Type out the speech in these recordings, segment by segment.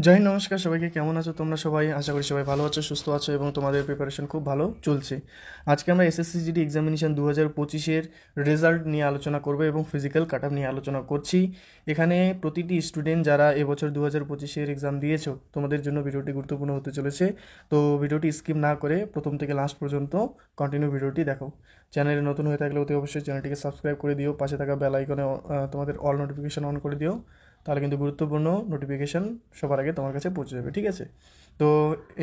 জয় হিন্দ, নমস্কার সবাইকে। কেমন আছো তোমরা সবাই? আশা করি সবাই ভালো আছো, সুস্থ আছো এবং তোমাদের প্রিপারেশন খুব ভালো চলছে। আজকে আমরা এসএসসিজিডি এক্সামিনেশন 2025-এর রেজাল্ট নিয়ে আলোচনা করব এবং ফিজিক্যাল কাট অফ নিয়ে আলোচনা করছি। এখানে প্রতিটি স্টুডেন্ট যারা এবছর 2025-এর এক্সাম দিয়েছো তোমাদের জন্য ভিডিওটি গুরুত্বপূর্ণ হতে চলেছে। তো ভিডিওটি স্কিপ না করে প্রথম থেকে লাস্ট পর্যন্ত কন্টিনিউ ভিডিওটি দেখো। চ্যানেলে নতুন হয়ে থাকলে অতি অবশ্যই চ্যানেলটিকে সাবস্ক্রাইব করে দিও, পাশে থাকা বেল আইকনে তোমাদের অল নোটিফিকেশন অন করে দিও। তাহলে কিন্তু গুরুত্বপূর্ণ নোটিফিকেশান সবার আগে তোমার কাছে পৌঁছে যাবে, ঠিক আছে? তো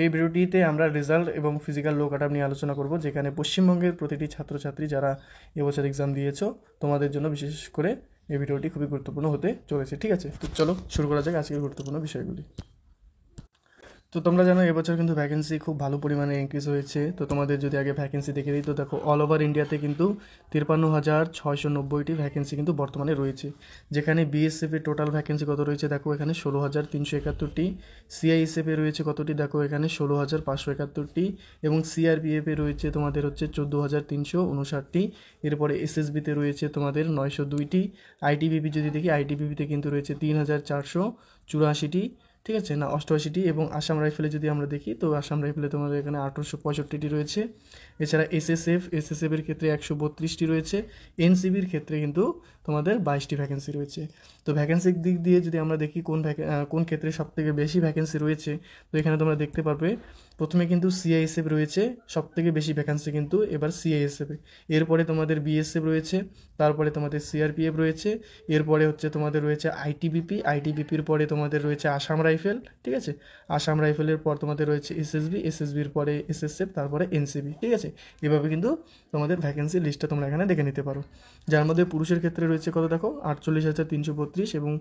এই ভিডিওটিতে আমরা রেজাল্ট এবং ফিজিক্যাল লো কাট অফ নিয়ে আলোচনা করব, যেখানে পশ্চিমবঙ্গের প্রতিটি ছাত্রছাত্রী যারা এবছর এক্সাম দিয়েছো তোমাদের জন্য বিশেষ করে এই ভিডিওটি খুবই গুরুত্বপূর্ণ হতে চলেছে, ঠিক আছে? তো চলো শুরু করা যাক আজকের গুরুত্বপূর্ণ বিষয়গুলি। তো তোমরা জানো এবছর কিন্তু ভ্যাকেন্সি খুব ভালো পরিমাণে ইনক্রিজ হয়েছে। তো তোমাদের যদি আগে ভ্যাকেন্সি দেখে দিই, তো দেখো অল ওভার ইন্ডিয়াতে কিন্তু 53,690টি ভ্যাকেন্সি কিন্তু বর্তমানে রয়েছে। যেখানে বিএসএফের টোটাল ভ্যাকেন্সি কত রয়েছে দেখো, এখানে 16,371টি। সিআইএসএফে রয়েছে কতটি দেখো, এখানে 16,571টি। এবং সিআরপিএফে রয়েছে তোমাদের হচ্ছে 14,359টি। এরপরে এসএসবিতে রয়েছে তোমাদের 902টি। আইটিবিপি যদি দেখি, আইটিবিপিতে কিন্তু রয়েছে 3,484টি, ঠিক আছে না, 88টি। এবং আসাম রাইফেলে যদি আমরা দেখি, তো আসাম রাইফেলে তোমাদের এখানে 1865টি রয়েছে। এছাড়া এসএসএফের ক্ষেত্রে 132টি রয়েছে। এনসিবির ক্ষেত্রে কিন্তু তোমাদের 22টি ভ্যাকেন্সি রয়েছে। তো ভ্যাকেন্সির দিক দিয়ে যদি আমরা দেখি কোন ক্ষেত্রে সবথেকে বেশি ভ্যাকেন্সি রয়েছে, তো এখানে তোমরা দেখতে পারবে প্রথমে কিন্তু সিআইএসএফ রয়েছে, সবথেকে বেশি ভ্যাকেন্সি কিন্তু এবার সিআইএসএফে। এরপরে তোমাদের বিএসএফ রয়েছে, তারপরে তোমাদের সিআরপিএফ রয়েছে, এরপরে হচ্ছে তোমাদের রয়েছে আইটিবিপির পরে তোমাদের রয়েছে আসাম রাইফেল, ঠিক আছে? আসাম রাইফেলের পর তোমাদের রয়েছে এসএসবির পরে এসএসএফ, তারপরে এনসিবি, ঠিক আছে? এভাবে কিন্তু তোমাদের ভ্যাকেন্সি লিস্টটা তোমরা এখানে দেখে নিতে পারো। যার মধ্যে পুরুষের ক্ষেত্রে রয়েছে কত দেখো, 48,332, এবং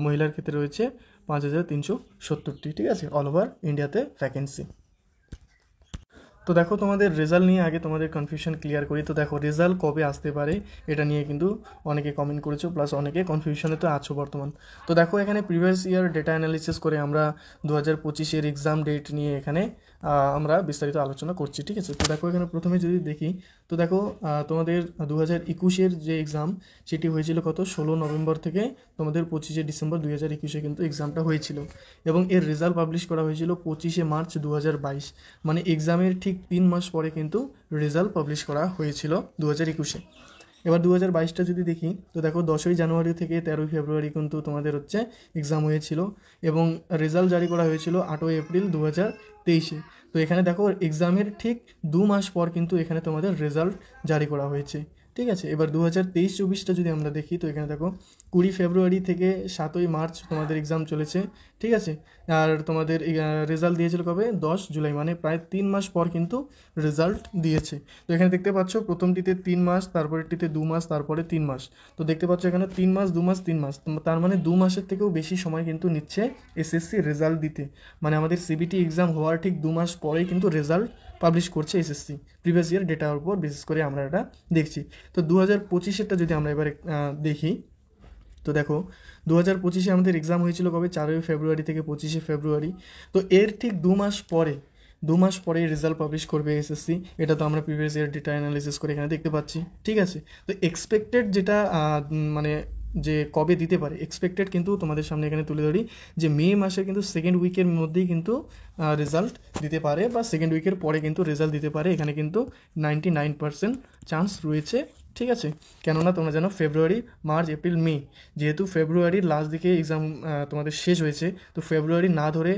মহিলার ক্ষেত্রে রয়েছে 5,370টি, ঠিক আছে? অল ওভার ইন্ডিয়াতে ভ্যাকেন্সি। তো দেখো তোমাদের রেজাল্ট নিয়ে আগে তোমাদের কনফিউশন ক্লিয়ার করি। তো দেখো রেজাল্ট কবে আসতে পারে এটা নিয়ে কিন্তু অনেকে কমেন্ট করেছো, প্লাস অনেকে কনফিউশনে তো আছো বর্তমান। তো দেখো এখানে প্রিভিয়াস ইয়ার ডেটা অ্যানালিসিস করে আমরা 2025-এর এক্সাম ডেট নিয়ে এখানে আমরা বিস্তারিত আলোচনা করছি, ঠিক আছে? তো দেখো এখানে প্রথমে যদি দেখি, তো দেখো তোমাদের 2021-এর যে এক্সাম সেটি হয়েছিল কত, 16 নভেম্বর থেকে তোমাদের 25শে ডিসেম্বর 2021-এ কিন্তু এক্সামটা হয়েছিল। এবং এর রেজাল্ট পাবলিশ করা হয়েছিল 25শে মার্চ 2022, মানে এক্সামের ঠিক 3 মাস পরে কিন্তু রেজাল্ট পাবলিশ করা হয়েছিল 2021-এ। এবার 2022টা যদি দেখি, তো দেখো 10ই জানুয়ারি থেকে 13ই ফেব্রুয়ারি কিন্তু তোমাদের হচ্ছে এক্সাম হয়েছিল, এবং রেজাল্ট জারি করা হয়েছিল 8ই এপ্রিল 2023-এ। তো এখানে দেখো এক্সামের ঠিক 2 মাস পর কিন্তু এখানে তোমাদের রেজাল্ট জারি করা হয়েছে, ঠিক আছে? এবার 2023-24টা যদি আমরা দেখি, তো এখানে দেখো 20 ফেব্রুয়ারি থেকে 7ই মার্চ তোমাদের এক্সাম চলেছে, ঠিক আছে? আর তোমাদের রেজাল্ট দিয়েছিল কবে, 10 জুলাই, মানে প্রায় 3 মাস পর কিন্তু রেজাল্ট দিয়েছে। তো এখানে দেখতে পাচ্ছ প্রথমটিতে 3 মাস, তারপরেরটিতে 2 মাস, তারপরে 3 মাস। তো দেখতে পাচ্ছ এখানে 3 মাস, 2 মাস, 3 মাস, তার মানে 2 মাসের থেকেও বেশি সময় কিন্তু নিচ্ছে এসএসসি রেজাল্ট দিতে। মানে আমাদের সিবিটি এক্সাম হওয়ার ঠিক 2 মাস পরেই কিন্তু রেজাল্ট পাবলিশ করছে এসএসসি, প্রিভিয়াস ইয়ার ডেটার উপর বিশেষ করে আমরা এটা দেখছি। তো 2025-এরটা যদি আমরা এবারে দেখি, তো দেখো 2025-এ আমাদের এক্সাম হয়েছিল কবে, 4ই ফেব্রুয়ারি থেকে 25শে ফেব্রুয়ারি। তো এর ঠিক 2 মাস পরে, 2 মাস পরে রেজাল্ট পাবলিশ করবে এসএসসি। এটা তো আমরা প্রিভিয়াস ইয়ার ডেটা অ্যানালিসিস করে এখানে দেখতে পাচ্ছি, ঠিক আছে? তো এক্সপেক্টেড যেটা মানে যে কবে দিতে পারে এক্সপেক্টেড, কিন্তু তোমাদের সামনে এখানে তুলে ধরি যে মে মাসের কিন্তু সেকেন্ড উইকের মধ্যেই কিন্তু রেজাল্ট দিতে পারে, বা সেকেন্ড উইকের পরে কিন্তু রেজাল্ট দিতে পারে। এখানে কিন্তু 99% চান্স রয়েছে, ঠিক আছে? কেননা তোমরা জানো ফেব্রুয়ারি, মার্চ, এপ্রিল, মে, যেহেতু ফেব্রুয়ারির লাস্ট দিকে এক্সাম তোমাদের শেষ হয়েছে, তো ফেব্রুয়ারি না ধরে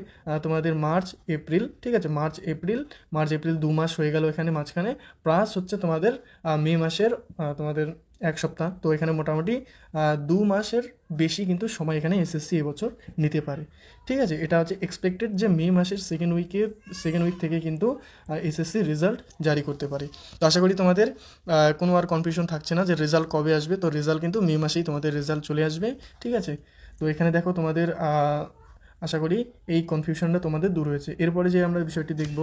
তোমাদের মার্চ এপ্রিল, ঠিক আছে? মার্চ এপ্রিল 2 মাস হয়ে গেল এখানে মাঝখানে, প্লাস হচ্ছে তোমাদের মে মাসের তোমাদের 1 সপ্তাহ। তো এখানে মোটামুটি 2 মাসের বেশি কিন্তু সময় এখানে এসএসসি এবছর নিতে পারে, ঠিক আছে? এটা হচ্ছে এক্সপেক্টেড যে মে মাসের সেকেন্ড উইক থেকে কিন্তু এসএসসি রেজাল্ট জারি করতে পারে। তো আশা করি তোমাদের কোনো আর কনফিউশন থাকছে না যে রেজাল্ট কবে আসবে। তো রেজাল্ট কিন্তু মে মাসেই তোমাদের রেজাল্ট চলে আসবে, ঠিক আছে? তো এখানে দেখো তোমাদের আশা করি এই কনফিউশনটা তোমাদের দূর হয়েছে। এরপরে যে আমরা বিষয়টি দেখব,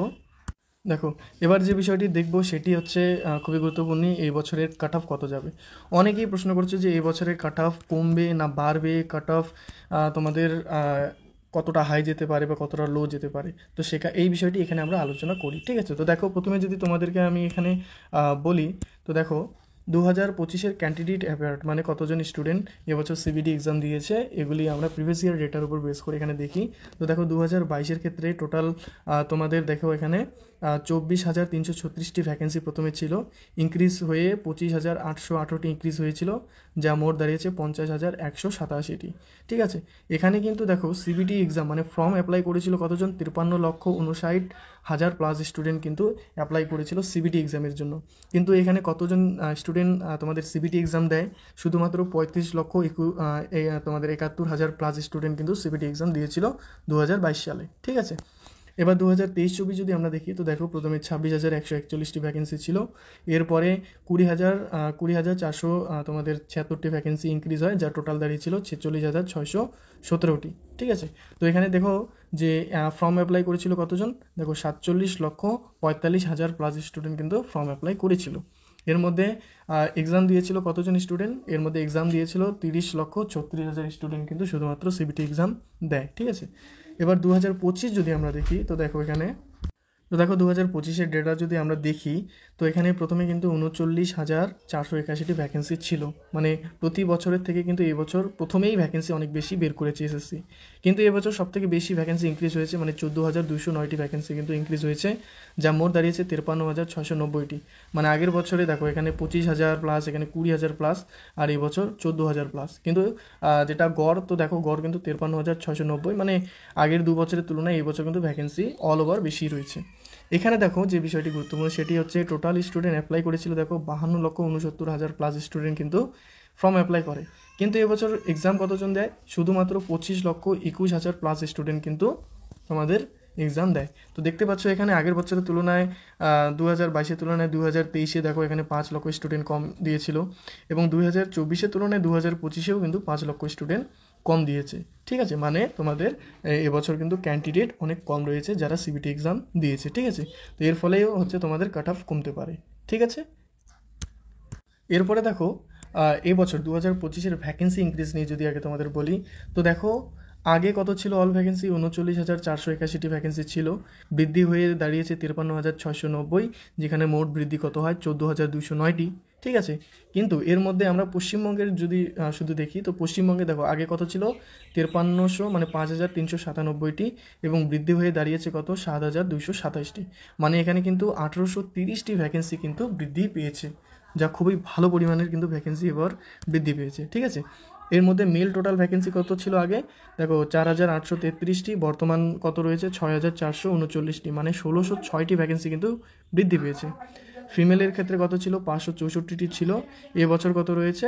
দেখো এবার যে বিষয়টি দেখব সেটি হচ্ছে খুবই গুরুত্বপূর্ণ, এই বছরের কাট অফ কত যাবে। অনেকেই প্রশ্ন করছে যে এই বছরের কাট অফ কমবে না বাড়বে, কাট অফ তোমাদের কতটা হাই যেতে পারে বা কতটা লো যেতে পারে। তো এই বিষয়টি এখানে আমরা আলোচনা করি, ঠিক আছে? তো দেখো প্রথমে যদি তোমাদেরকে আমি এখানে বলি, তো দেখো 2025-এর ক্যান্ডিডেট অ্যাওয়ার্ড মানে কতজন স্টুডেন্ট এবছর সিবিটি এক্সাম দিয়েছে, এগুলি আমরা প্রিভিয়াস ইয়ার ডেটার উপর বেস করে এখানে দেখি। তো দেখো 2022-এর ক্ষেত্রে টোটাল তোমাদের দেখো এখানে 24,336টি ভ্যাকেন্সি প্রথমে ছিল, ইনক্রিজ হয়ে 25,818টি ইনক্রিজ হয়েছিল, যা মোট দাঁড়িয়েছে 50,187টি। ঠিক আছে, এখানে কিন্তু দেখো সিবিটি এক্সাম মানে ফর্ম অ্যাপ্লাই করেছিল কতজন, 53,59,000 প্লাস স্টুডেন্ট কিন্তু অ্যাপ্লাই করেছিল সিবিটি এক্সামের জন্য। কিন্তু এখানে কতজন স্টুডেন্ট তোমাদের সিবিটি এক্সাম দেয়, শুধুমাত্র 35,71,000 তোমাদের 71,000 প্লাস স্টুডেন্ট কিন্তু সিবিটি এক্সাম দিয়েছিল 2022 সালে। ঠিক আছে, এবার 2023-24 যদি আমরা দেখি তো দেখো প্রথমে 26,141টি ভ্যাকেন্সি ছিল, এরপরে 20,400 তোমাদের 76টি ভ্যাকেন্সি ইনক্রিজ হয়, যা টোটাল দাঁড়িয়েছিল 46,617টি। ঠিক আছে, তো এখানে দেখো যে ফর্ম অ্যাপ্লাই করেছিল কতজন, দেখো 47,45,000 প্লাস স্টুডেন্ট কিন্তু ফর্ম অ্যাপ্লাই করেছিল। এর মধ্যে এক্সাম দিয়েছিল কতজন স্টুডেন্ট, এর মধ্যে এক্সাম দিয়েছিল 30,36,000 স্টুডেন্ট কিন্তু শুধুমাত্র সিবিটি এক্সাম দেয়। ঠিক আছে, এবার 2025 যদি আমরা দেখি তো দেখো 2025-এর ডেটা যদি আমরা দেখি তো এখানে প্রথমে কিন্তু 39,481টি ভ্যাকেন্সি ছিল, মানে প্রতি বছরের থেকে কিন্তু এবছর প্রথমেই ভ্যাকেন্সি অনেক বেশি বের করেছে এসএসসি। কিন্তু এবছর সবথেকে বেশি ভ্যাকেন্সি ইনক্রিজ হয়েছে, মানে 14,209টি ভ্যাকেন্সি কিন্তু ইনক্রিজ হয়েছে, যা মোট দাঁড়িয়েছে 53,690টি। মানে আগের বছরে দেখো এখানে 25,000 প্লাস, এখানে 20,000 প্লাস, আর এই বছর 14,000 প্লাস। কিন্তু যেটা গড়, তো দেখো গড় কিন্তু 53,690, মানে আগের 2 বছরের তুলনায় এই বছর কিন্তু ভ্যাকেন্সি অল ওভার বেশি রয়েছে। এখানে দেখো যে বিষয়টি গুরুত্বপূর্ণ সেটি হচ্ছে টোটাল স্টুডেন্ট অ্যাপ্লাই করেছিল দেখো 52,69,000 প্লাস স্টুডেন্ট কিন্তু ফর্ম অ্যাপ্লাই করে, কিন্তু এবছর এক্সাম কতজন দেয়, শুধুমাত্র 25,21,000 প্লাস স্টুডেন্ট কিন্তু তোমাদের এক্সাম দেয়। তো দেখতে পাচ্ছ এখানে আগের বছরের তুলনায় 2022-এর তুলনায় 2023-এ দেখো এখানে 5 লক্ষ স্টুডেন্ট কম দিয়েছিল, এবং 2024-এর তুলনায় 2025-এও কিন্তু 5 লক্ষ স্টুডেন্ট কম দিয়েছে। ঠিক আছে, মানে তোমাদের এবছর কিন্তু ক্যান্ডিডেট অনেক কম রয়েছে যারা সিবিটি এক্সাম দিয়েছে। ঠিক আছে, তো এর ফলেও হচ্ছে তোমাদের কাট অফ কমতে পারে। ঠিক আছে, এরপরে দেখো এবছর 2025-এর ভ্যাকেন্সি ইনক্রিজ নিয়ে যদি আগে তোমাদের বলি তো দেখো আগে কত ছিল, অল ভ্যাকেন্সি 39,481টি ভ্যাকেন্সি ছিল, বৃদ্ধি হয়ে দাঁড়িয়েছে 53,690, যেখানে মোট বৃদ্ধি কত হয় 14,209টি। ঠিক আছে, কিন্তু এর মধ্যে আমরা পশ্চিমবঙ্গের যদি শুধু দেখি তো পশ্চিমবঙ্গে দেখো আগে কত ছিল 5300, মানে 5,397টি, এবং বৃদ্ধি হয়ে দাঁড়িয়েছে কত 7,227টি, মানে এখানে কিন্তু 1,830টি ভ্যাকেন্সি কিন্তু বৃদ্ধি পেয়েছে, যা খুবই ভালো পরিমাণের কিন্তু ভ্যাকেন্সি এবার বৃদ্ধি পেয়েছে। ঠিক আছে, এর মধ্যে মেল টোটাল ভ্যাকেন্সি কত ছিল আগে, দেখো 4,833টি, বর্তমান কত রয়েছে 6,439টি, মানে 1,606টি ভ্যাকেন্সি কিন্তু বৃদ্ধি পেয়েছে। ফিমেলের ক্ষেত্রে কত ছিল 564টি ছিল, এবছর কত রয়েছে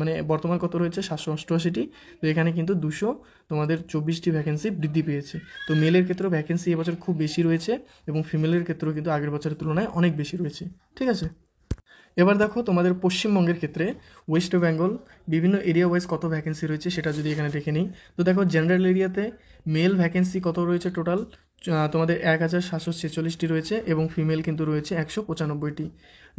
মানে বর্তমান কত রয়েছে 788টি, তো এখানে কিন্তু 224টি ভ্যাকেন্সি বৃদ্ধি পেয়েছে। তো মেলের ক্ষেত্রেও ভ্যাকেন্সি এবছর খুব বেশি রয়েছে, এবং ফিমেলের ক্ষেত্রেও কিন্তু আগের বছরের তুলনায় অনেক বেশি রয়েছে। ঠিক আছে, এবার দেখো তোমাদের পশ্চিমবঙ্গের ক্ষেত্রে ওয়েস্ট বেঙ্গল বিভিন্ন এরিয়া ওয়াইজ কত ভ্যাকেন্সি রয়েছে সেটা যদি এখানে দেখে নিই তো দেখো জেনারেল এরিয়াতে মেল ভ্যাকেন্সি কত রয়েছে টোটাল তোমাদের 1,746টি রয়েছে, এবং ফিমেল কিন্তু রয়েছে 195টি।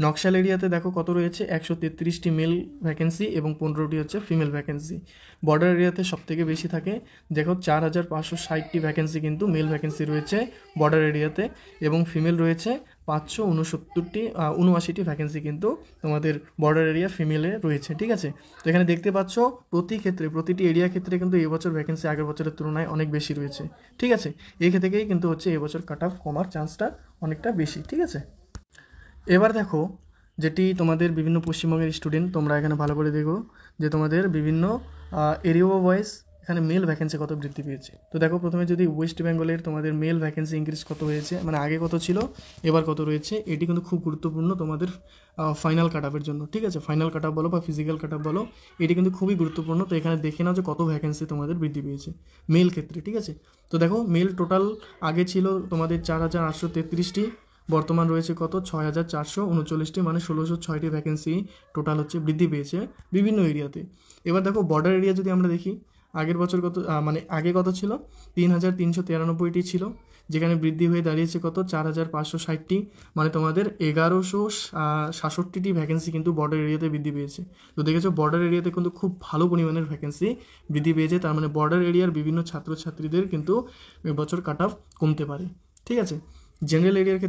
নকশাল এরিয়াতে দেখো কত রয়েছে 133টি মেল ভ্যাকেন্সি এবং 15টি হচ্ছে ফিমেল ভ্যাকেন্সি। বর্ডার এরিয়াতে সবথেকে বেশি থাকে, দেখো 4,560টি ভ্যাকেন্সি কিন্তু মেল ভ্যাকেন্সি রয়েছে বর্ডার এরিয়াতে, এবং ফিমেল রয়েছে 579টি ভ্যাকেন্সি কিন্তু তোমাদের বর্ডার এরিয়া ফিমেলে রয়েছে। ঠিক আছে, তো এখানে দেখতে পাচ্ছ প্রতিটি এরিয়া ক্ষেত্রে কিন্তু এবছর ভ্যাকেন্সি আগের বছরের তুলনায় অনেক বেশি রয়েছে। ঠিক আছে, এই থেকেই কিন্তু হচ্ছে এবছর কাট অফ কমার চান্সটা অনেকটা বেশি। ঠিক আছে, এবার দেখো যেটি তোমাদের বিভিন্ন পশ্চিমবঙ্গের স্টুডেন্ট তোমরা এখানে ভালো করে দেখো যে তোমাদের বিভিন্ন এরিয়া ওয়াইজ এখানে মেল ভ্যাকেন্সি কত বৃদ্ধি পেয়েছে। তো দেখো প্রথমে যদি ওয়েস্ট বেঙ্গলের তোমাদের মেল ভ্যাকেন্সি ইনক্রিজ কত হয়েছে, মানে আগে কত ছিল এবার কত রয়েছে, এটি কিন্তু খুব গুরুত্বপূর্ণ তোমাদের ফাইনাল কাট আপের জন্য। ঠিক আছে, ফাইনাল কাট আপ বলো বা ফিজিক্যাল কাট আপ বলো, এটি কিন্তু খুবই গুরুত্বপূর্ণ। তো এখানে দেখে নাও যে কত ভ্যাকেন্সি তোমাদের বৃদ্ধি পেয়েছে মেল ক্ষেত্রে। ঠিক আছে, তো দেখো মেল টোটাল আগে ছিল তোমাদের 4,833টি, বর্তমান রয়েছে কত 6,439টি, মানে 1,606টি ভ্যাকেন্সি টোটাল হচ্ছে বৃদ্ধি পেয়েছে বিভিন্ন এরিয়াতে। এবার দেখো বর্ডার এরিয়া যদি আমরা দেখি আগের বছর কত মানে আগে কত ছিল 3,393টি ছিল, যেখানে বৃদ্ধি হয়ে দাঁড়িয়েছে কত 4,560টি, মানে তোমাদের 1,167টি ভ্যাকেন্সি কিন্তু বর্ডার এরিয়াতে বৃদ্ধি পেয়েছে। তো দেখেছো বর্ডার এরিয়াতে কিন্তু খুব ভালো পরিমাণের ভ্যাকেন্সি বৃদ্ধি পেয়েছে, তার মানে বর্ডার এরিয়ার বিভিন্ন ছাত্রছাত্রীদের কিন্তু এবছর কাট অফ কমতে পারে। ঠিক আছে, জেনারেল এরিয়ার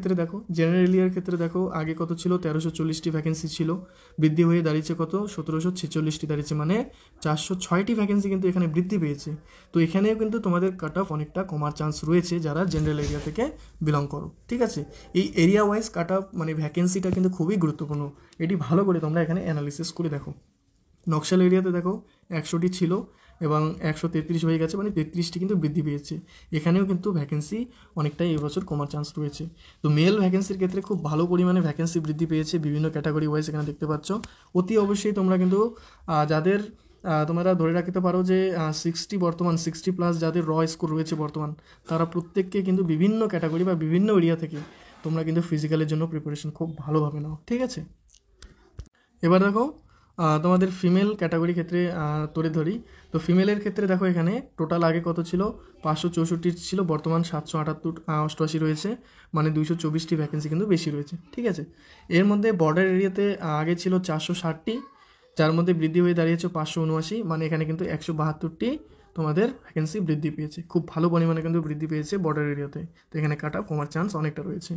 ক্ষেত্রে দেখো আগে কত ছিল 1340টি ভ্যাকেন্সি ছিল, বৃদ্ধি হয়ে দাঁড়িয়েছে কত 1746টি দাঁড়িয়েছে, মানে 406টি ভ্যাকেন্সি কিন্তু এখানে বৃদ্ধি পেয়েছে। তো এখানেও কিন্তু তোমাদের কাট অফ অনেকটা কমার চান্স রয়েছে যারা জেনারেল এরিয়া থেকে বিলং করো, ঠিক আছে। এই এরিয়া ওয়াইজ কাট অফ মানে ভ্যাকেন্সিটা কিন্তু খুবই গুরুত্বপূর্ণ, এটি ভালো করে তোমরা এখানে অ্যানালিসিস করে দেখো। নকশাল এরিয়াতে দেখো 100টি ছিল এবং 133 হয়ে গেছে, মানে 33টি কিন্তু বৃদ্ধি পেয়েছে। এখানেও কিন্তু ভ্যাকেন্সি অনেকটাই এবছর কমার চান্স রয়েছে। তো মেল ভ্যাকেন্সির ক্ষেত্রে খুব ভালো পরিমাণে ভ্যাকেন্সি বৃদ্ধি পেয়েছে বিভিন্ন ক্যাটাগরি ওয়াইজ, এখানে দেখতে পাচ্ছ। অতি অবশ্যই তোমরা কিন্তু যাদের তোমরা ধরে রাখতে পারো যে 60+ যাদের স্কোর রয়েছে বর্তমান, তারা প্রত্যেককে কিন্তু বিভিন্ন ক্যাটাগরি বা বিভিন্ন এরিয়া থেকে তোমরা কিন্তু ফিজিক্যালের জন্য প্রিপারেশন খুব ভালোভাবে নাও, ঠিক আছে। এবার দেখো তোমাদের ফিমেল ক্যাটাগরি ক্ষেত্রে তুলে ধরি। তো ফিমেলের ক্ষেত্রে দেখো এখানে টোটাল আগে কত ছিল 564 ছিল, বর্তমান 788 রয়েছে, মানে 224টি ভ্যাকেন্সি কিন্তু বেশি রয়েছে, ঠিক আছে। এর মধ্যে বর্ডার এরিয়াতে আগে ছিল 460টি, যার মধ্যে বৃদ্ধি হয়ে দাঁড়িয়েছে 579, মানে এখানে কিন্তু 172টি তোমাদের ভ্যাকেন্সি বৃদ্ধি পেয়েছে, খুব ভালো পরিমাণে কিন্তু বৃদ্ধি পেয়েছে বর্ডার এরিয়াতে। তো এখানে কাট অফ কমার চান্স অনেকটা রয়েছে।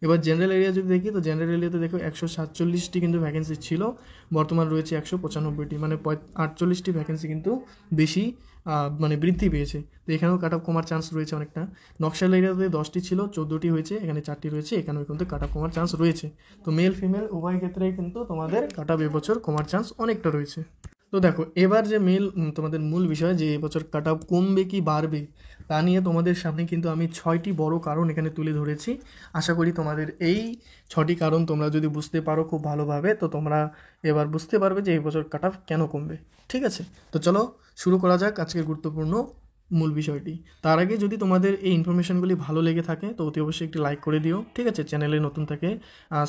এবার জেনারেল এরিয়া যদি দেখি, তো জেনারেল এরিয়াতে দেখো 147টি কিন্তু ভ্যাকেন্সি ছিল, বর্তমান রয়েছে 195টি, মানে 48টি ভ্যাকেন্সি কিন্তু বেশি মানে বৃদ্ধি পেয়েছে। তো এখানেও কাট অফ কমার চান্স রয়েছে অনেকটা। নকশাল এরিয়াতে 10টি ছিল, 14টি হয়েছে, এখানে 4টি রয়েছে, এখানেও কিন্তু কাট অফ কমার চান্স রয়েছে। তো মেল ফিমেল উভয় ক্ষেত্রেই কিন্তু তোমাদের কাট অফ এবছর কমার চান্স অনেকটা রয়েছে। তো দেখো এবার যে তোমাদের মূল বিষয় যে এবছর কাট অফ কমবে কি বাড়বে, তা নিয়ে তোমাদের সামনে কিন্তু আমি 6টি বড় কারণ এখানে তুলে ধরেছি। আশা করি তোমাদের এই 6টি কারণ তোমরা যদি বুঝতে পারো খুব ভালোভাবে, তো তোমরা এবার বুঝতে পারবে যে এই বছর কাট অফ কেন কমবে, ঠিক আছে। তো চলো শুরু করা যাক আজকের গুরুত্বপূর্ণ মূল বিষয়টি। তার আগে যদি তোমাদের এই ইনফরমেশনগুলি ভালো লেগে থাকে তো অতি অবশ্যই একটি লাইক করে দিও, ঠিক আছে। চ্যানেলে নতুন থেকে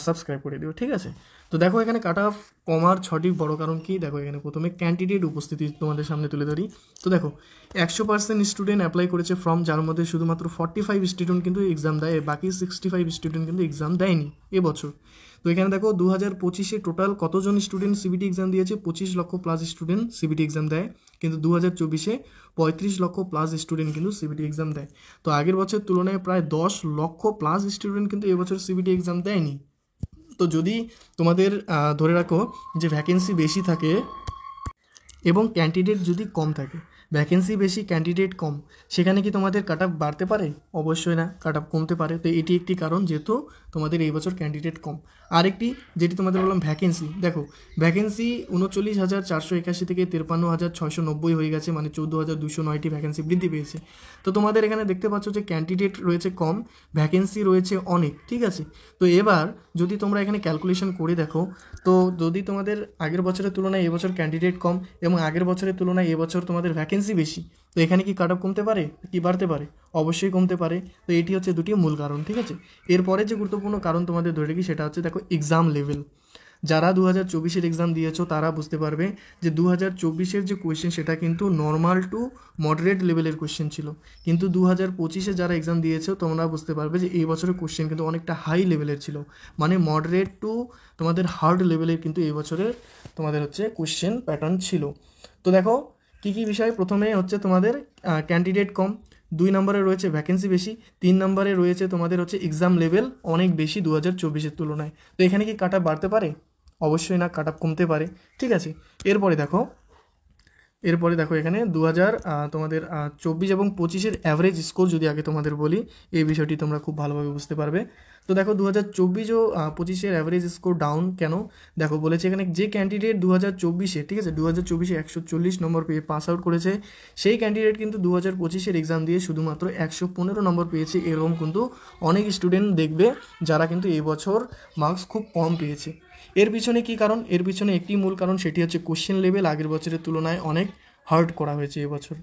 সাবস্ক্রাইব করে দিও, ঠিক আছে। তো দেখো এখানে কাট অফ কমার 6টি বড় কারণ কি, দেখো এখানে প্রথমে ক্যান্ডিডেট উপস্থিতি তোমাদের সামনে তুলে ধরি। তো দেখো 100% স্টুডেন্ট অ্যাপ্লাই করেছে ফর্ম, যার মধ্যে শুধুমাত্র 45 স্টুডেন্ট কিন্তু এক্সাম দেয়, বাকি 65 স্টুডেন্ট কিন্তু এক্সাম দেয়নি এবছর। তো এখানে দেখো 2025-এ টোটাল কতজন স্টুডেন্ট সিবিটি এক্সাম দিয়েছে, 25 লক্ষ প্লাস স্টুডেন্ট সিবিটি এক্সাম দেয়, কিন্তু 2024-এ 35 লক্ষ প্লাস স্টুডেন্ট কিন্তু সিবিটি এক্সাম দেয়। তো আগের বছর তুলনায় প্রায় 10 লক্ষ প্লাস স্টুডেন্ট কিন্তু এবছর সিবিটি এক্সাম দেয়নি। তো যদি তোমাদের ধরে রাখো যে ভ্যাকেন্সি বেশি থাকে এবং ক্যান্ডিডেট যদি কম থাকে, ভ্যাকেন্সি বেশি ক্যান্ডিডেট কম, সেখানে কি তোমাদের কাট অফ বাড়তে পারে? অবশ্যই না, কাট অফ কমতে পারে। তো এটি একটি কারণ, যেহেতু তোমাদের এই বছর ক্যান্ডিডেট কম। আরেকটি যেটি তোমাদের বললাম ভ্যাকেন্সি, দেখো ভ্যাকেন্সি 39,481 থেকে 53,690 হয়ে গেছে, মানে 14,209টি ভ্যাকেন্সি বৃদ্ধি পেয়েছে। তো তোমাদের এখানে দেখতে পাচ্ছ যে ক্যান্ডিডেট রয়েছে কম, ভ্যাকেন্সি রয়েছে অনেক, ঠিক আছে। তো এবার যদি তোমরা এখানে ক্যালকুলেশন করে দেখো, তো যদি তোমাদের আগের বছরের তুলনায় এবছর ক্যান্ডিডেট কম এবং আগের বছরের তুলনায় এবছর তোমাদের ভ্যাকেন্সি বেশি, তো এখানে কি কাট অফ কমতে পারে কি বাড়তে পারে? অবশ্যই কমতে পারে। তো এটি হচ্ছে দুটি মূল কারণ, ঠিক আছে। এরপরে যে গুরুত্বপূর্ণ কারণ তোমাদের ধরে রাখি সেটা হচ্ছে দেখো এক্সাম লেভেল। যারা 2024-এর এক্সাম দিয়েছো তারা বুঝতে পারবে যে 2024-এর যে কোয়েশ্চেন সেটা কিন্তু নর্মাল টু মডারেট লেভেলের কোয়েশ্চেন ছিল, কিন্তু 2025-এ যারা এক্সাম দিয়েছো তোমরা বুঝতে পারবে যে এই বছরের কোয়েশ্চেন কিন্তু অনেকটা হাই লেভেলের ছিল, মানে মডারেট টু তোমাদের হার্ড লেভেলের কিন্তু এই বছরের তোমাদের হচ্ছে কোয়েশ্চেন প্যাটার্ন ছিল। তো দেখো কী কী বিষয়, প্রথমে হচ্ছে তোমাদের ক্যান্ডিডেট কম, 2 নম্বরে রয়েছে ভ্যাকেন্সি বেশি, 3 নম্বরে রয়েছে তোমাদের হচ্ছে এক্সাম লেভেল অনেক বেশি 2024-এর তুলনায়। তো এখানে কি কাট অফ বাড়তে পারে? অবশ্যই না, কাট অফ কমতে পারে, ঠিক আছে। এরপরে দেখো এখানে তোমাদের 24 এবং 25-এর অ্যাভারেজ স্কোর যদি আগে তোমাদের বলি, এই বিষয়টি তোমরা খুব ভালোভাবে বুঝতে পারবে। তো দেখো 2024 ও 25-এর অ্যাভারেজ স্কোর ডাউন কেন, দেখো বলেছে এখানে যে ক্যান্ডিডেট 2024-এ, ঠিক আছে, 2024-এ 140 নম্বর পেয়ে পাস আউট করেছে, সেই ক্যান্ডিডেট কিন্তু 2025-এর এক্সাম দিয়ে শুধুমাত্র 115 নম্বর পেয়েছে। এরকম কিন্তু অনেক স্টুডেন্ট দেখবে যারা কিন্তু এই বছর মার্কস খুব কম পেয়েছে। এর পিছনে কী কারণ? এর পিছনে একটি মূল কারণ, সেটি হচ্ছে কোশ্চেন লেভেল আগের বছরের তুলনায় অনেক হার্ড করা হয়েছে এবছর।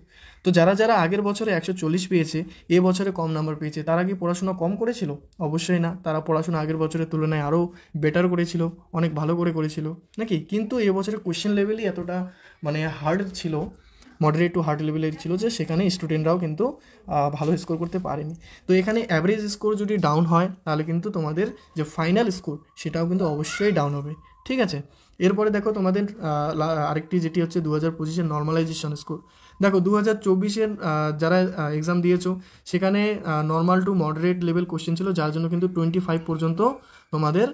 তো যারা আগের বছরে 140 পেয়েছে, এবছরে কম নাম্বার পেয়েছে, তারা কি পড়াশোনা কম করেছিল? অবশ্যই না, তারা পড়াশোনা আগের বছরের তুলনায় আরও বেটার করেছিল, অনেক ভালো করেছিল নাকি। কিন্তু এবছরের কোশ্চেন লেভেলই এতটা মানে হার্ড ছিল, মডারেট টু হার্ড লেভেলের ছিল, যে সেখানে স্টুডেন্টরাও কিন্তু ভালো স্কোর করতে পারেনি। তো এখানে অ্যাভারেজ স্কোর যদি ডাউন হয় তাহলে কিন্তু তোমাদের যে ফাইনাল স্কোর সেটাও কিন্তু অবশ্যই ডাউন হবে, ঠিক আছে। এরপরে দেখো তোমাদের আরেকটি যেটি হচ্ছে 2025-এর নর্মালাইজেশন স্কোর। দেখো 2024-এর যারা এক্সাম দিয়েছো সেখানে normal to moderate level question ছিল, যার জন্য কিন্তু 25 পর্যন্ত তোমাদের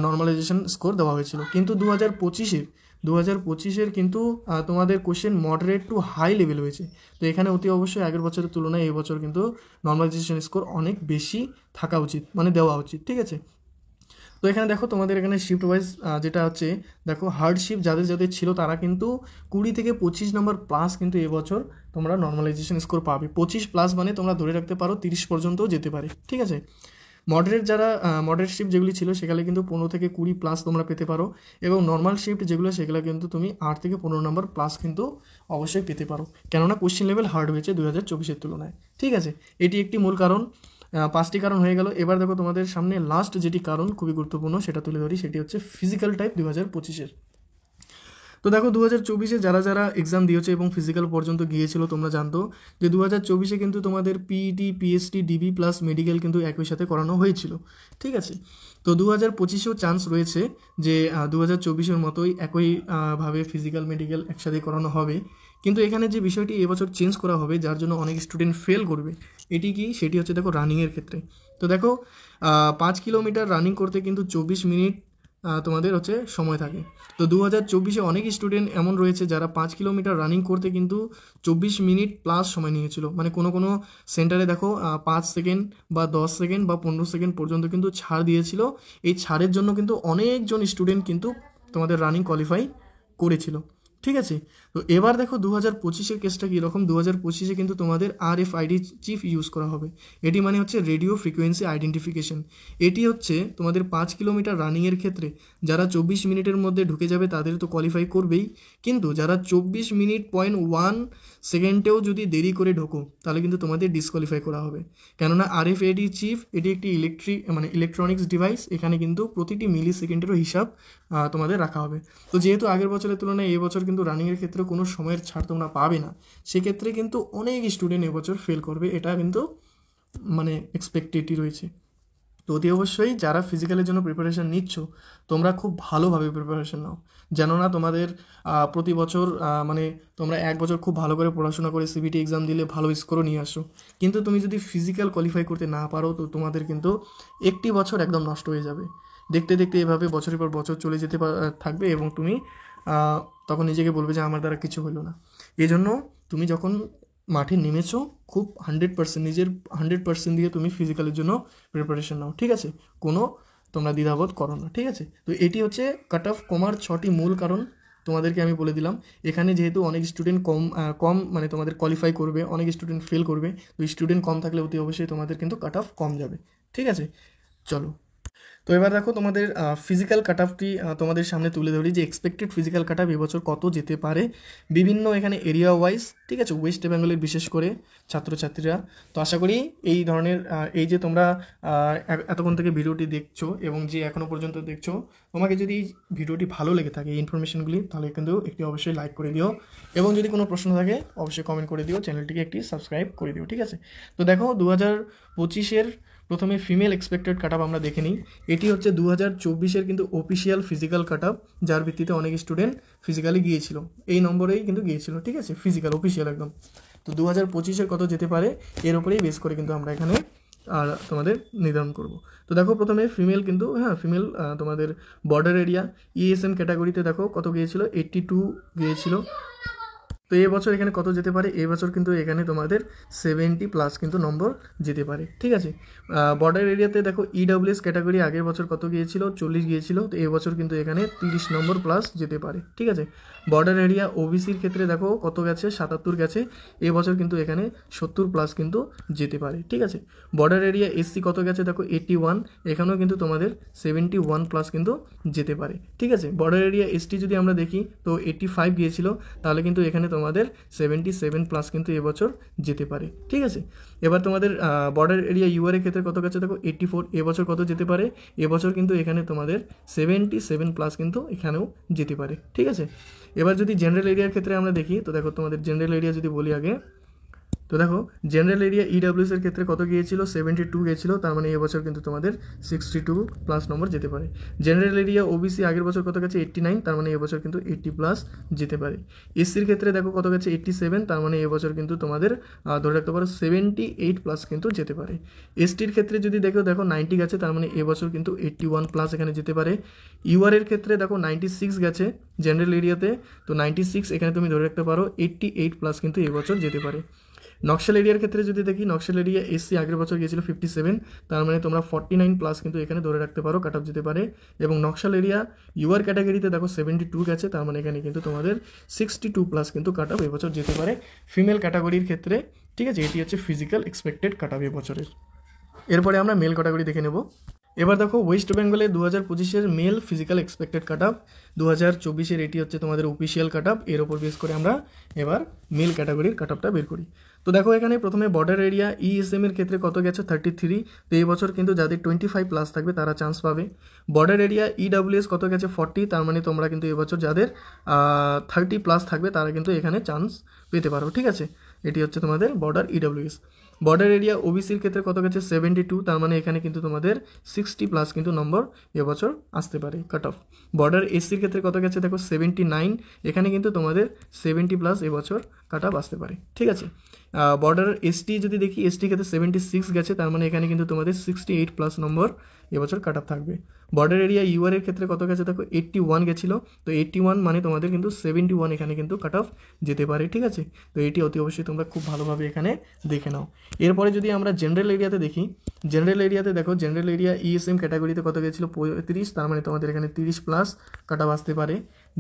নর্মালাইজেশন স্কোর দেওয়া হয়েছিল। কিন্তু 2025-এর কিন্তু তোমাদের question moderate to high level হয়েছে। তো এখানে অতি অবশ্যই আগের বছরের তুলনায় এই বছর কিন্তু নর্মালাইজেশন স্কোর অনেক বেশি থাকা উচিত, মানে দেওয়া উচিত, ঠিক আছে। তো এখানে দেখো তোমাদের এখানে শিফট ওয়াইজ যেটা হচ্ছে, দেখো হার্ড শিফট যাদের যাদের ছিল তারা কিন্তু 20 থেকে 25 নম্বর প্লাস কিন্তু এবছর তোমরা নর্মালাইজেশন স্কোর পাবে। 25 প্লাস মানে তোমরা ধরে রাখতে পারো 30 পর্যন্তও যেতে পারে, ঠিক আছে। মডারেট শিফট যেগুলি ছিল সেখানে কিন্তু 15 থেকে 20 প্লাস তোমরা পেতে পারো, এবং নর্মাল শিফট যেগুলো সেগুলো কিন্তু তুমি 8 থেকে 15 নম্বর প্লাস কিন্তু অবশ্যই পেতে পারো, কেননা কোশ্চেন লেভেল হার্ড হয়েছে 2024-এর তুলনায়, ঠিক আছে। এটি একটি মূল কারণ। 5টি কারণ হয়ে গেল। এবার দেখো তোমাদের সামনে লাস্ট যেটি কারণ খুবই গুরুত্বপূর্ণ সেটা তুলে ধরি, সেটি হচ্ছে ফিজিক্যাল টাইপ 2025-এর। তো দেখো 2024-এ যারা যারা এক্সাম দিয়েছে এবং ফিজিক্যাল পর্যন্ত গিয়েছিল তোমরা জানতো যে 2024-এ কিন্তু তোমাদের PET, PST, DB plus medical কিন্তু একই সাথে করানো হয়েছিল, ঠিক আছে। তো 2025-এও চান্স রয়েছে যে 2024-এর মতোই একই ভাবে ফিজিক্যাল মেডিকেল একসাথে করানো হবে। কিন্তু এখানে যে বিষয়টি এবছর চেঞ্জ করা হবে, যার জন্য অনেক স্টুডেন্ট ফেল করবে, এটি কি, সেটি হচ্ছে দেখো রানিংয়ের ক্ষেত্রে। তো দেখো 5 কিলোমিটার রানিং করতে কিন্তু 24 মিনিট তোমাদের হচ্ছে সময় থাকে। তো 2024-এ অনেক স্টুডেন্ট এমন রয়েছে যারা 5 কিলোমিটার রানিং করতে কিন্তু 24 মিনিট প্লাস সময় নিয়েছিল, মানে কোনো কোনো সেন্টারে দেখো 5 সেকেন্ড বা 10 সেকেন্ড বা 15 সেকেন্ড পর্যন্ত কিন্তু ছাড় দিয়েছিল। এই ছাড়ের জন্য কিন্তু অনেকজন স্টুডেন্ট কিন্তু তোমাদের রানিং কোয়ালিফাই করেছিল, ঠিক আছে। তো এবার দেখো 2025-এর কেসটা কীরকম। 2025-এ কিন্তু তোমাদের RFID চিপ ইউজ করা হবে। এটি মানে হচ্ছে রেডিও ফ্রিকোয়েন্সি আইডেন্টিফিকেশন। এটি হচ্ছে তোমাদের 5 কিলোমিটার রানিংয়ের ক্ষেত্রে যারা 24 মিনিটের মধ্যে ঢুকে যাবে তাদের তো কোয়ালিফাই করবেই, কিন্তু যারা 24 মিনিট 0.1 সেকেন্ডেও যদি দেরি করে ঢোকো তাহলে কিন্তু তোমাদের ডিসকোয়ালিফাই করা হবে, কেননা RFID চিপ এটি একটি ইলেকট্রনিক্স ডিভাইস। এখানে কিন্তু প্রতিটি মিলি সেকেন্ডেরও হিসাব তোমাদের রাখা হবে। তো যেহেতু আগের বছরের তুলনায় এবছর কিন্তু রানিংয়ের ক্ষেত্রে কোনো সময়ের ছাড় তোমরা পাবে না, সেক্ষেত্রে কিন্তু অনেক স্টুডেন্ট এবছর ফেল করবে, এটা কিন্তু মানে এক্সপেক্টেডই রয়েছে। তো অতি অবশ্যই যারা ফিজিক্যালের জন্য প্রিপারেশান নিচ্ছ তোমরা খুব ভালোভাবে প্রিপারেশান নাও, যেন না তোমাদের প্রতি বছর মানে তোমরা এক বছর খুব ভালো করে পড়াশোনা করে সিবিটি এক্সাম দিলে ভালো স্কোরও নিয়ে আসো, কিন্তু তুমি যদি ফিজিক্যাল কোয়ালিফাই করতে না পারো তো তোমাদের কিন্তু একটি বছর একদম নষ্ট হয়ে যাবে। দেখতে দেখতে এভাবে বছরের পর বছর চলে যেতে থাকবে এবং তুমি তখন নিজেকে বলবে যে আমার দ্বারা কিছু হলো না। এই জন্য তুমি যখন মাঠে নেমেছো খুব 100% নিজের 100% দিয়ে তুমি ফিজিক্যালের জন্য প্রিপারেশন নাও, ঠিক আছে। কোনো তোমরা দ্বিধাবোধ করো না, ঠিক আছে। তো এটি হচ্ছে কাট অফ কমার 6টি মূল কারণ তোমাদেরকে আমি বলে দিলাম। এখানে যেহেতু অনেক স্টুডেন্ট কম মানে তোমাদের কোয়ালিফাই করবে, অনেক স্টুডেন্ট ফেল করবে, তো স্টুডেন্ট কম থাকলে অতি অবশ্যই তোমাদের কিন্তু কাট অফ কম যাবে, ঠিক আছে। চলো, তো এবার দেখো তোমাদের ফিজিক্যাল কাট অফটি তোমাদের সামনে তুলে ধরি যে এক্সপেক্টেড ফিজিক্যাল কাট অফ এবছর কত যেতে পারে বিভিন্ন এখানে এরিয়া ওয়াইজ, ঠিক আছে, ওয়েস্ট বেঙ্গলের বিশেষ করে ছাত্রছাত্রীরা। তো আশা করি এই ধরনের এই যে তোমরা এতক্ষণ থেকে ভিডিওটি দেখছো এবং যে এখনও পর্যন্ত দেখছো, তোমাকে যদি এই ভিডিওটি ভালো লেগে থাকে এই ইনফরমেশনগুলি, তাহলে কিন্তু একটি অবশ্যই লাইক করে দিও, এবং যদি কোনো প্রশ্ন থাকে অবশ্যই কমেন্ট করে দিও, চ্যানেলটিকে একটি সাবস্ক্রাইব করে দিও, ঠিক আছে। তো দেখো 2025-এর প্রথমে ফিমেল এক্সপেক্টেড কাট অফ আমরা দেখে নিই। এটি হচ্ছে 2024-এর কিন্তু অফিসিয়াল ফিজিক্যাল কাট অফ, যার ভিত্তিতে অনেক স্টুডেন্ট ফিজিক্যালি গিয়েছিল, এই নম্বরেই কিন্তু গিয়েছিল, ঠিক আছে, ফিজিক্যাল অফিসিয়াল একদম। তো 2025-এর কত যেতে পারে এর উপরেই বেস করে কিন্তু আমরা এখানে আর তোমাদের নির্ধারণ করব। তো দেখো প্রথমে ফিমেল কিন্তু ফিমেল তোমাদের বর্ডার এরিয়া ESM ক্যাটাগরিতে দেখো কত গিয়েছিল, 82 গিয়েছিল। তো এবছর এখানে কত যেতে পারে, এবছর কিন্তু এখানে তোমাদের 70 প্লাস কিন্তু নম্বর যেতে পারে, ঠিক আছে। বর্ডার এরিয়াতে দেখো EWS ক্যাটাগরি আগের বছর কত গিয়েছিল, 40 গিয়েছিল, তো এবছর কিন্তু এখানে 30 নম্বর প্লাস যেতে পারে, ঠিক আছে। বর্ডার এরিয়া OBCর ক্ষেত্রে দেখো কত গেছে, 77 গেছে, এবছর কিন্তু এখানে 70 প্লাস কিন্তু যেতে পারে, ঠিক আছে। বর্ডার এরিয়া SC কত গেছে দেখো 81, এখানেও কিন্তু তোমাদের 71 প্লাস কিন্তু যেতে পারে, ঠিক আছে। বর্ডার এরিয়া ST যদি আমরা দেখি তো 85 গিয়েছিল, তাহলে কিন্তু এখানে তোমাদের 77 প্লাস কিন্তু এবছর যেতে পারে, ঠিক আছে। এবার তোমাদের বর্ডার এরিয়া UR এর ক্ষেত্রে কত গেছে দেখো 84, এবছর কত যেতে পারে, এবছর কিন্তু এখানে তোমাদের 77 প্লাস কিন্তু এখানেও যেতে পারে, ঠিক আছে। এবার যদি জেনারেল এরিয়ার ক্ষেত্রে আমরা দেখি তো দেখো তোমাদের জেনারেল এরিয়া যদি বলি আগে, তো দেখো জেনারেল এরিয়া ইডাব্লিউএস এর ক্ষেত্রে কত গিয়েছিল 72 গিয়েছিল, তার মানে এবছর কিন্তু তোমাদের 62 প্লাস নম্বর যেতে পারে। জেনারেল এরিয়া ওবিসি আগের বছর কত গেছে 89, তার মানে এবছর কিন্তু 80 প্লাস যেতে পারে। এসসির ক্ষেত্রে দেখো কত গেছে 87, তার মানে এবছর কিন্তু তোমাদের ধরে রাখতে পারো 78 প্লাস কিন্তু যেতে পারে। এসটির ক্ষেত্রে যদি দেখো 90 গেছে, তার মানে এবছর কিন্তু 81 প্লাস এখানে যেতে পারে। ইউআর এর ক্ষেত্রে দেখো 96 গেছে জেনারেল এরিয়াতে, তো 96 এখানে তুমি ধরে রাখতে পারো 88 প্লাস কিন্তু এবছর যেতে পারে। নকশাল এরিয়ার ক্ষেত্রে যদি দেখি, নকশাল এরিয়া এসসি আগের বছর গিয়েছিল 57, তার মানে তোমরা 49 প্লাস কিন্তু এখানে ধরে রাখতে পারো কাট অফ যেতে পারে। এবং নকশাল এরিয়া ইউআর ক্যাটাগরিতে দেখো 72 গেছে, তার মানে এখানে কিন্তু তোমাদের 62 প্লাস কিন্তু কাট অফ এবছর যেতে পারে ফিমেল ক্যাটাগরির ক্ষেত্রে। ঠিক আছে, এটি হচ্ছে ফিজিক্যাল এক্সপেক্টেড কাট অফ এবছরের। এরপরে আমরা মেল ক্যাটাগরি দেখে নেব। এবার দেখো ওয়েস্ট বেঙ্গলে 2025-এর male physical expected cut off, 2024-এর এটি হচ্ছে তোমাদের অফিসিয়াল কাট অফ। এর ওপর বেস করে আমরা এবার মেল ক্যাটাগরির কাট অফটা বের করি। তো দেখো এখানে প্রথমে বর্ডার এরিয়া ইএসএম এর ক্ষেত্রে কত গেছে 33, তো এই বছর কিন্তু যাদের 25 প্লাস থাকবে তারা চান্স পাবে। বর্ডার এরিয়া ইডাব্লিউএস কত গেছে 40, তার মানে তোমরা কিন্তু এবছর যাদের 30 প্লাস থাকবে তারা কিন্তু এখানে চান্স পেতে পারো। ঠিক আছে, এটি হচ্ছে তোমাদের বর্ডার ইডাব্লিউএস। বর্ডার এরিয়া ওবিসির ক্ষেত্রে কত গেছে 72, তার মানে এখানে কিন্তু তোমাদের 60 প্লাস কিন্তু নম্বর এবছর আসতে পারে কাট অফ। বর্ডার এসসির ক্ষেত্রে কত গেছে দেখো 79, এখানে কিন্তু তোমাদের 70 প্লাস এবছর কাট অফ আসতে পারে। ঠিক আছে, বর্ডার এসটি যদি দেখি, এসটির ক্ষেত্রে 76 গেছে, তার মানে এখানে কিন্তু তোমাদের 68 প্লাস নম্বর এবছর কাট অফ থাকবে। বর্ডার এরিয়া ইউআর এর ক্ষেত্রে কত গেছে দেখো 81 গেছিলো, তো 81 মানে তোমাদের কিন্তু 71 এখানে কিন্তু কাট অফ যেতে পারে। ঠিক আছে, তো এটি অতি অবশ্যই তোমরা খুব ভালোভাবে এখানে দেখে নাও। এরপরে যদি আমরা জেনারেল এরিয়াতে দেখি, জেনারেল এরিয়াতে দেখো জেনারেল এরিয়া ইএসএম ক্যাটাগরিতে কত গেছিলো 35, তার মানে তোমাদের এখানে 30 প্লাস কাট অফ আসতে পারে।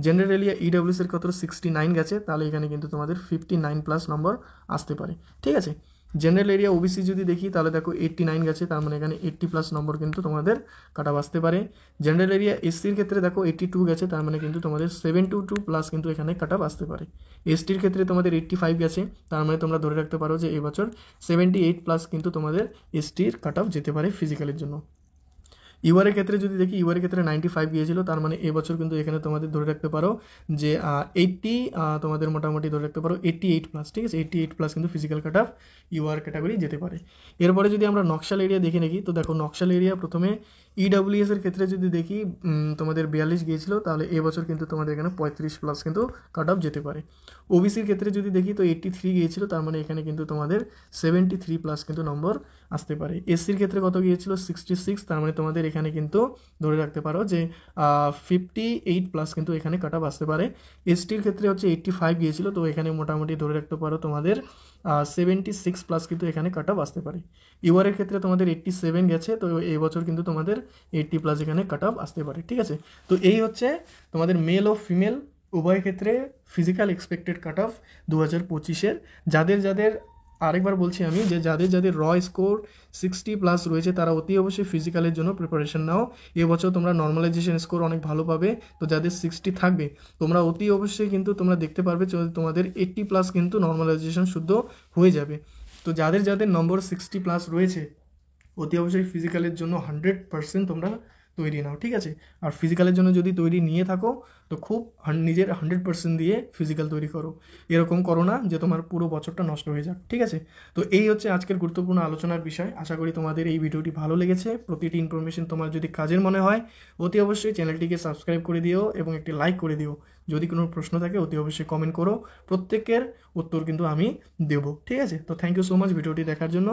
জেনারেল এরিয়া ইডাব্লিউএস এর কত 69 গেছে, তাহলে এখানে কিন্তু তোমাদের 59 প্লাস নম্বর আসতে পারে। ঠিক আছে, জেনারেল এরিয়া ওবিসি যদি দেখি তাহলে দেখো 89 গেছে, তার মানে এখানে 80 প্লাস নম্বর কিন্তু তোমাদের কাট অফ আসতে পারে। জেনারেল এরিয়া এসসির ক্ষেত্রে দেখো 82 গেছে, তার মানে কিন্তু তোমাদের 72 প্লাস কিন্তু এখানে কাট অফ আসতে পারে। এসটির ক্ষেত্রে তোমাদের 85 গেছে, তার মানে তোমরা ধরে রাখতে পারো যে এবছর 78 প্লাস কিন্তু তোমাদের এসটির কাট অফ যেতে পারে ফিজিক্যালের জন্য। ইউআর এর ক্ষেত্রে যদি দেখি, ইউআর এর ক্ষেত্রে 95 গিয়েছিল, তার মানে এবছর কিন্তু এখানে তোমাদের ধরে রাখতে পারো যে 80, তোমাদের মোটামুটি ধরে রাখতে পারো 88 প্লাস। ঠিক আছে, 88 প্লাস কিন্তু physical cut off UR category যেতে পারে। এরপরে যদি আমরা নকশাল এরিয়া দেখে নাকি, তো দেখো নকশাল এরিয়া প্রথমে ইডাব্লিউএস এর ক্ষেত্রে যদি দেখি তোমাদের 42 গিয়েছিল, তাহলে এবছর কিন্তু তোমাদের এখানে 35 প্লাস কিন্তু কাট অফ যেতে পারে। ওবিসির ক্ষেত্রে যদি দেখি তো 83 গিয়েছিল, তার মানে এখানে কিন্তু তোমাদের 73 প্লাস কিন্তু নম্বর আসতে পারে। এসসির ক্ষেত্রে কত গিয়েছিল 66, তার মানে তোমাদের এখানে কিন্তু ধরে রাখতে পারো যে 58 প্লাস কিন্তু এখানে কাট অফ আসতে পারে। এসটির ক্ষেত্রে হচ্ছে 85 গিয়েছিল, তো এখানে মোটামুটি ধরে রাখতে পারো তোমাদের 76 প্লাস কিন্তু এখানে কাট অফ আসতে পারে। ইউআর এর ক্ষেত্রে তোমাদের 87 গেছে, তো এই বছর কিন্তু তোমাদের 80 প্লাস এখানে কাট অফ আসতে পারে। ঠিক আছে, তো এই হচ্ছে তোমাদের মেল ও ফিমেল উভয় ক্ষেত্রে ফিজিক্যাল এক্সপেক্টেড কাট অফ 2025-এর। যাদের যাদের আরেকবার বলছি আমি যে যাদের যাদের র স্কোর 60 প্লাস রয়েছে তারা অতি অবশ্যই ফিজিক্যালের জন্য প্রিপারেশন নাও। এবছর তোমরা নর্মালাইজেশন স্কোর অনেক ভালো পাবে, তো যাদের 60 থাকবে তোমরা অতি অবশ্যই কিন্তু তোমরা দেখতে পারবে তোমাদের 80 প্লাস কিন্তু নর্মালাইজেশন শুদ্ধ হয়ে যাবে। তো যাদের যাদের নম্বর 60 প্লাস রয়েছে অতি অবশ্যই ফিজিক্যালের জন্য 100% তোমরা তৈরি নাও। ঠিক আছে, আর ফিজিক্যালের জন্য যদি তৈরি নিয়ে থাকো তো খুব নিজের 100% দিয়ে ফিজিক্যাল তৈরি করো, এরকম করো না যে তোমার পুরো বছরটা নষ্ট হয়ে যাক। ঠিক আছে, তো এই হচ্ছে আজকের গুরুত্বপূর্ণ আলোচনার বিষয়। আশা করি তোমাদের এই ভিডিওটি ভালো লেগেছে। প্রতিটি ইনফরমেশন তোমার যদি কাজের মনে হয় অতি অবশ্যই চ্যানেলটিকে সাবস্ক্রাইব করে দিও এবং একটি লাইক করে দিও। যদি কোনো প্রশ্ন থাকে অতি অবশ্যই কমেন্ট করো, প্রত্যেকের উত্তর কিন্তু আমি দেবো। ঠিক আছে, তো থ্যাংক ইউ সো মাচ ভিডিওটি দেখার জন্য।